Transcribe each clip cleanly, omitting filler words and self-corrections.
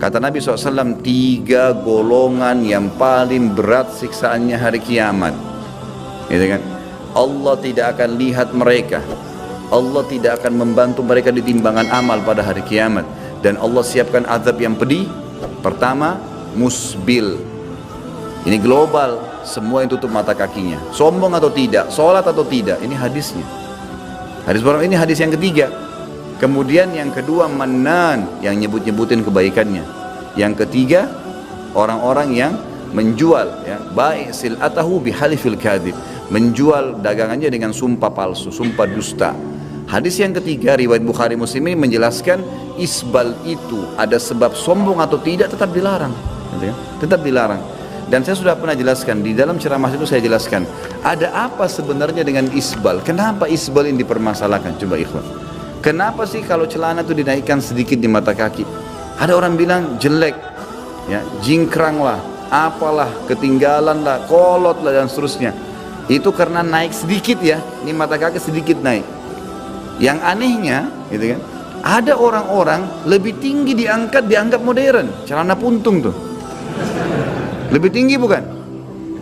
Kata Nabi SAW, 3 golongan yang paling berat siksaannya hari kiamat. Gitu kan? Allah tidak akan lihat mereka. Allah tidak akan membantu mereka di timbangan amal pada hari kiamat. Dan Allah siapkan azab yang pedih. Pertama, musbil. Ini global, semua yang tutup mata kakinya. Sombong atau tidak, sholat atau tidak, ini hadisnya. Hadis orang ini hadis yang ketiga. Kemudian yang kedua, mannan, yang nyebut-nyebutin kebaikannya. Yang ketiga, orang-orang yang menjual, ya, bai' sil'atahu bihalifil kadhib, menjual dagangannya dengan sumpah palsu, sumpah dusta. Hadis yang ketiga, riwayat Bukhari Muslim ini menjelaskan isbal itu ada sebab sombong atau tidak tetap dilarang, gitu ya? Tetap dilarang. Dan saya sudah pernah jelaskan, di dalam ceramah itu saya jelaskan, ada apa sebenarnya dengan isbal? Kenapa isbal ini dipermasalahkan? Coba ikhwan. Kenapa sih kalau celana itu dinaikkan sedikit di mata kaki? Ada orang bilang jelek, ya, jingkrang lah, apalah, ketinggalan lah, kolot lah, dan seterusnya. Itu karena naik sedikit ya, ini mata kaki sedikit naik. Yang anehnya, gitu kan, ada orang-orang lebih tinggi dianggap modern, celana puntung tuh. Lebih tinggi bukan?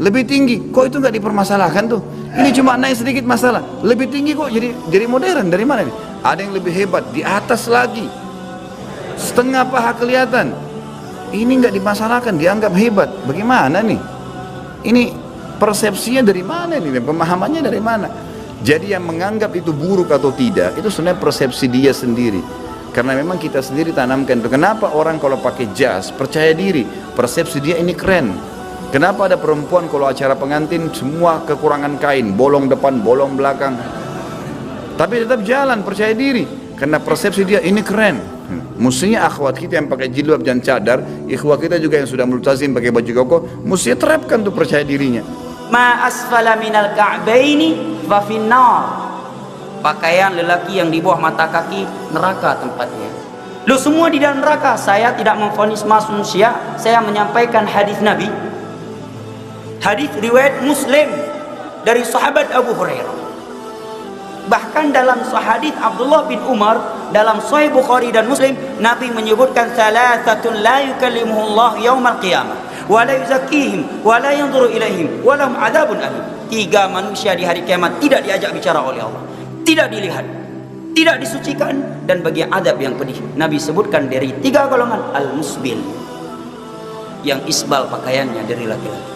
Lebih tinggi, kok itu nggak dipermasalahkan tuh? Ini cuma naik sedikit masalah. Lebih tinggi kok jadi modern, dari mana nih? Ada yang lebih hebat, di atas lagi, setengah paha kelihatan. Ini nggak dimasalahkan, dianggap hebat. Bagaimana nih? Ini persepsinya dari mana nih? Pemahamannya dari mana? Jadi yang menganggap itu buruk atau tidak, itu sebenarnya persepsi dia sendiri. Karena memang kita sendiri tanamkan itu. Kenapa orang kalau pakai jas percaya diri, persepsi dia ini keren. Kenapa ada perempuan kalau acara pengantin semua kekurangan kain, bolong depan, bolong belakang, tapi tetap jalan percaya diri karena persepsi dia ini keren. Mestinya akhwat kita yang pakai jilbab dan cadar, ikhwat kita juga yang sudah multazim pakai baju koko, mestinya terapkan tuh percaya dirinya. Ma asfala minal ka'baini fa finnar. Pakaian lelaki yang di bawah mata kaki neraka tempatnya. Lu semua di dalam neraka. Saya tidak memvonis manusia, saya menyampaikan hadis Nabi. Hadis riwayat Muslim dari sahabat Abu Hurairah. Bahkan dalam hadis Abdullah bin Umar dalam Sahih Bukhari dan Muslim, Nabi menyebutkan salasatun la yukallimuhullah yaumal qiyamah wa la yuzakkihim wa la yanzuru ilaihim wa lahum adzabun alim. 3 manusia di hari kiamat tidak diajak bicara oleh Allah, tidak dilihat, tidak disucikan, dan bagi adab yang pedih. Nabi sebutkan dari 3 golongan, al-musbil, yang isbal pakaiannya dari laki-laki.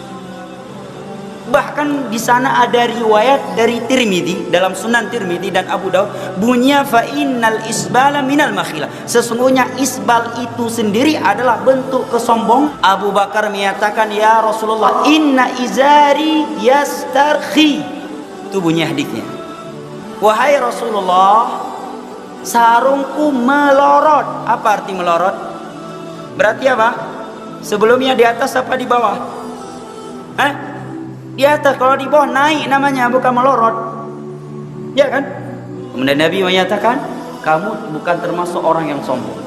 Bahkan di sana ada riwayat dari Tirmidzi, dalam Sunan Tirmidzi dan Abu Daud, bunyinya fa innal isbala minal makhilah. Sesungguhnya isbal itu sendiri adalah bentuk kesombongan. Abu Bakar menyatakan, ya Rasulullah, inna izari yastarkhi. Itu bunyi hadisnya. Wahai Rasulullah, sarungku melorot. Apa arti melorot? Berarti apa? Sebelumnya di atas apa di bawah? Di atas. Kalau di bawah naik namanya, bukan melorot, ya kan? Kemudian Nabi menyatakan, kamu bukan termasuk orang yang sombong.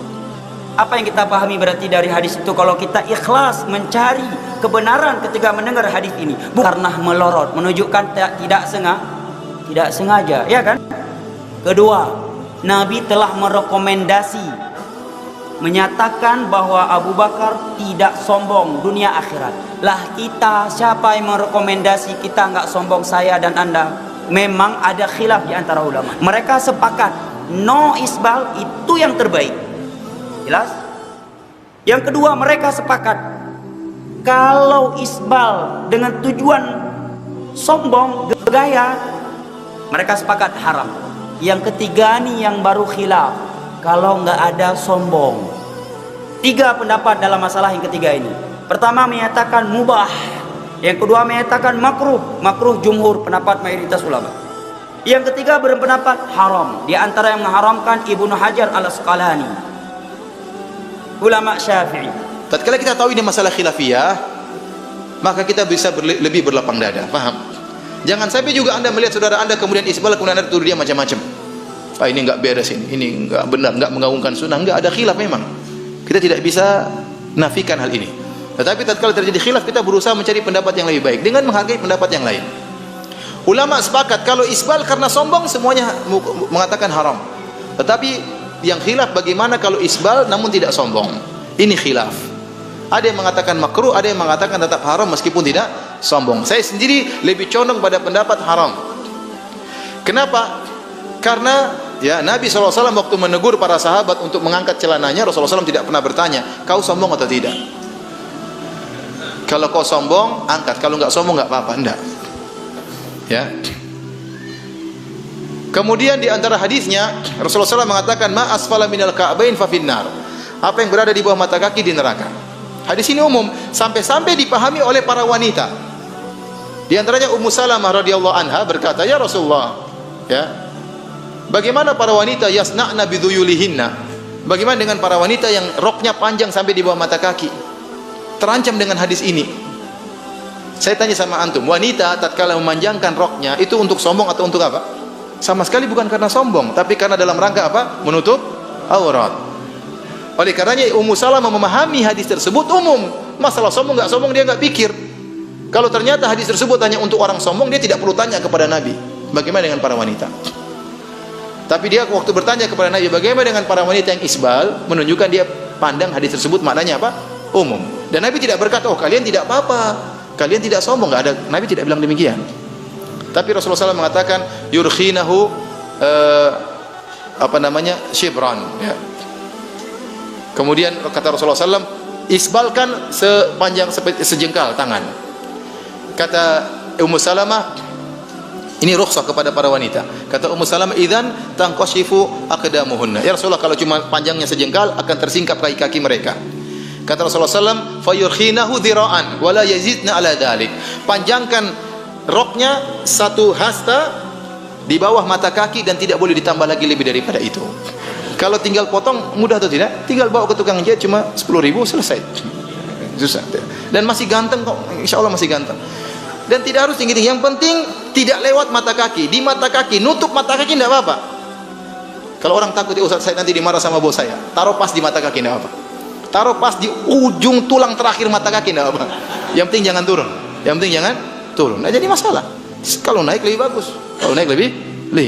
Apa yang kita pahami berarti dari hadis itu? Kalau kita ikhlas mencari kebenaran ketika mendengar hadis ini, bukan karena melorot, menunjukkan tidak sengaja, ya kan? Kedua, Nabi telah merekomendasi, menyatakan bahwa Abu Bakar tidak sombong dunia akhirat. Lah kita, siapa yang merekomendasi kita nggak sombong, saya dan anda? Memang ada khilaf di antara ulama. Mereka sepakat no isbal itu yang terbaik. Jelas? Yang kedua, mereka sepakat kalau isbal dengan tujuan sombong, gaya, mereka sepakat haram. Yang ketiga nih yang baru khilaf, kalau nggak ada sombong. 3 pendapat dalam masalah yang ketiga ini. Pertama menyatakan mubah, yang kedua menyatakan makruh, makruh jumhur, pendapat mayoritas ulama. Yang ketiga berpendapat haram. Di antara yang mengharamkan Ibnu Hajar al-Asqalani, ulama Syafi'i. Tatkala kita tahu ini masalah khilafiyah, maka kita bisa lebih berlapang dada, paham? Jangan sampai juga anda melihat saudara anda kemudian isbal, kemudian anda tuduh dia macam-macam. Pak, ini enggak beres, ini enggak benar, enggak mengaungkan sunnah, enggak, ada khilaf memang. Kita tidak bisa nafikan hal ini. Tetapi tatkala terjadi khilaf, kita berusaha mencari pendapat yang lebih baik dengan menghargai pendapat yang lain. Ulama sepakat kalau isbal karena sombong semuanya mengatakan haram. Tetapi yang khilaf bagaimana kalau isbal namun tidak sombong. Ini khilaf. Ada yang mengatakan makruh, ada yang mengatakan tetap haram meskipun tidak sombong. Saya sendiri lebih condong pada pendapat haram. Kenapa? Karena ya Nabi SAW waktu menegur para sahabat untuk mengangkat celananya, Rasulullah SAW tidak pernah bertanya, kau sombong atau tidak? Kalau kau sombong, angkat. Kalau nggak sombong nggak apa-apa, enggak. Ya. Kemudian di antara hadisnya Rasulullah SAW mengatakan ma asfala minal ka'bain fa finnar. Apa yang berada di bawah mata kaki di neraka. Hadis ini umum sampai-sampai dipahami oleh para wanita. Di antaranya Ummu Salamah radhiyallahu anha berkata, "Ya Rasulullah, ya. Bagaimana para wanita yasna'na bidhuyulihinna? Bagaimana dengan para wanita yang roknya panjang sampai di bawah mata kaki? Terancam dengan hadis ini." Saya tanya sama antum, wanita tatkala memanjangkan roknya itu untuk sombong atau untuk apa? Sama sekali bukan karena sombong, tapi karena dalam rangka apa? Menutup aurat. Oleh karenanya Ummu Salamah memahami hadis tersebut umum. Masalah sombong nggak sombong dia nggak pikir. Kalau ternyata hadis tersebut hanya untuk orang sombong, dia tidak perlu tanya kepada Nabi. Bagaimana dengan para wanita? Tapi dia waktu bertanya kepada Nabi, bagaimana dengan para wanita yang isbal, menunjukkan dia pandang hadis tersebut maknanya apa? Umum. Dan Nabi tidak berkata, oh kalian tidak apa-apa, kalian tidak sombong, nggak ada. Nabi tidak bilang demikian. Tapi Rasulullah SAW mengatakan yurkhinahu shibran. Ya. Kemudian kata Rasulullah SAW, isbalkan sepanjang sejengkal tangan. Kata Ummu Salamah, ini rukhsah kepada para wanita. Kata Ummu Salamah, idzan tanqashifu aqdamuhunna. Ya Rasulullah, kalau cuma panjangnya sejengkal akan tersingkap kaki-kaki mereka. Kata Rasulullah SAW, fayurkhinahu dhira'an wala yazidna ala dhalik. Panjangkan roknya satu hasta di bawah mata kaki dan tidak boleh ditambah lagi lebih daripada itu. Kalau tinggal potong mudah atau tidak? Tinggal bawa ke tukang jahit cuma 10.000 selesai. Susah. Dan masih ganteng kok, insya Allah masih ganteng. Dan tidak harus tinggi-tinggi. Yang penting tidak lewat mata kaki. Di mata kaki, nutup mata kaki tidak apa-apa. Kalau orang takut, Ustaz saya nanti dimarah sama bos saya, taruh pas di mata kaki tidak apa-apa. Taruh pas di ujung tulang terakhir mata kaki tidak apa-apa. Yang penting jangan turun. Yang penting jangan turun. Nah, jadi masalah. Kalau naik lebih bagus. Kalau naik lebih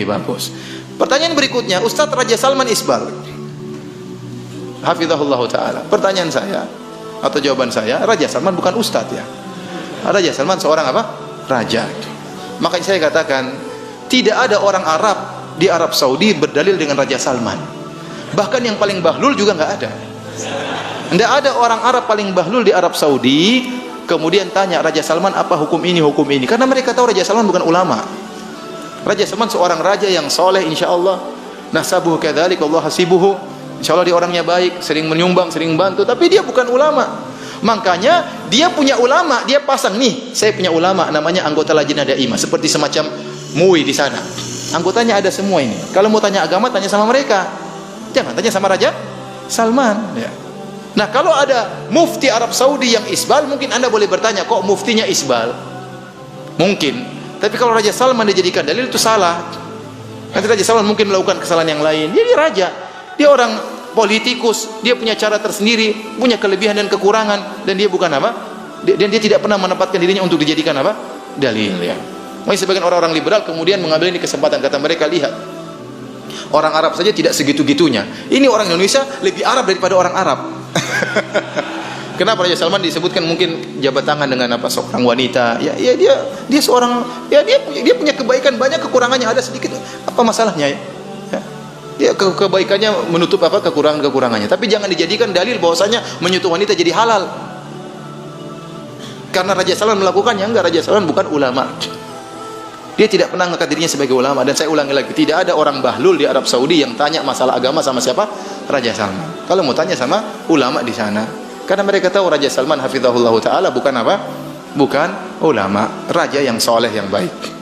bagus. Pertanyaan berikutnya, Ustaz Raja Salman isbal. Hafizahullah taala. Pertanyaan saya atau jawaban saya, Raja Salman bukan ustaz ya. Raja Salman seorang apa? Raja. Makanya saya katakan, tidak ada orang Arab di Arab Saudi berdalil dengan Raja Salman. Bahkan yang paling bahlul juga nggak ada. Tidak ada orang Arab paling bahlul di Arab Saudi kemudian tanya Raja Salman apa hukum ini, karena mereka tahu Raja Salman bukan ulama. Raja Salman seorang raja yang soleh, insyaallah nasabuhu kadzalik Allah hasibuhu, insyaallah dia orangnya baik, sering menyumbang, sering bantu, tapi dia bukan ulama. Makanya dia punya ulama, dia pasang nih, saya punya ulama namanya anggota Lajnah Daimah, seperti semacam MUI di sana, anggotanya ada semua ini. Kalau mau tanya agama, tanya sama mereka, jangan tanya sama Raja Salman ya. Nah, kalau ada mufti Arab Saudi yang isbal, mungkin Anda boleh bertanya, kok muftinya isbal? Mungkin. Tapi kalau Raja Salman dijadikan dalil, itu salah. Nanti Raja Salman mungkin melakukan kesalahan yang lain. Dia raja. Dia orang politikus. Dia punya cara tersendiri, punya kelebihan dan kekurangan. Dan dia bukan apa? Dan dia tidak pernah menempatkan dirinya untuk dijadikan apa? Dalil ya. Makanya sebagian orang-orang liberal kemudian mengambil ini kesempatan. Kata mereka, lihat, orang Arab saja tidak segitu-gitunya. Ini orang Indonesia lebih Arab daripada orang Arab. Kenapa Raja Salman disebutkan mungkin jabat tangan dengan apa seorang wanita? Ya dia seorang, ya dia punya kebaikan banyak, kekurangannya ada sedikit. Apa masalahnya ya? Dia kebaikannya menutup apa kekurangannya. Tapi jangan dijadikan dalil bahwasanya menyentuh wanita jadi halal. Karena Raja Salman melakukannya, enggak, Raja Salman bukan ulama. Dia tidak pernah mengangkat dirinya sebagai ulama. Dan saya ulangi lagi, tidak ada orang bahlul di Arab Saudi yang tanya masalah agama sama siapa? Raja Salman. Kalau mau tanya sama ulama di sana, karena mereka tahu Raja Salman hafizahullah taala bukan apa? Bukan ulama, raja yang soleh yang baik.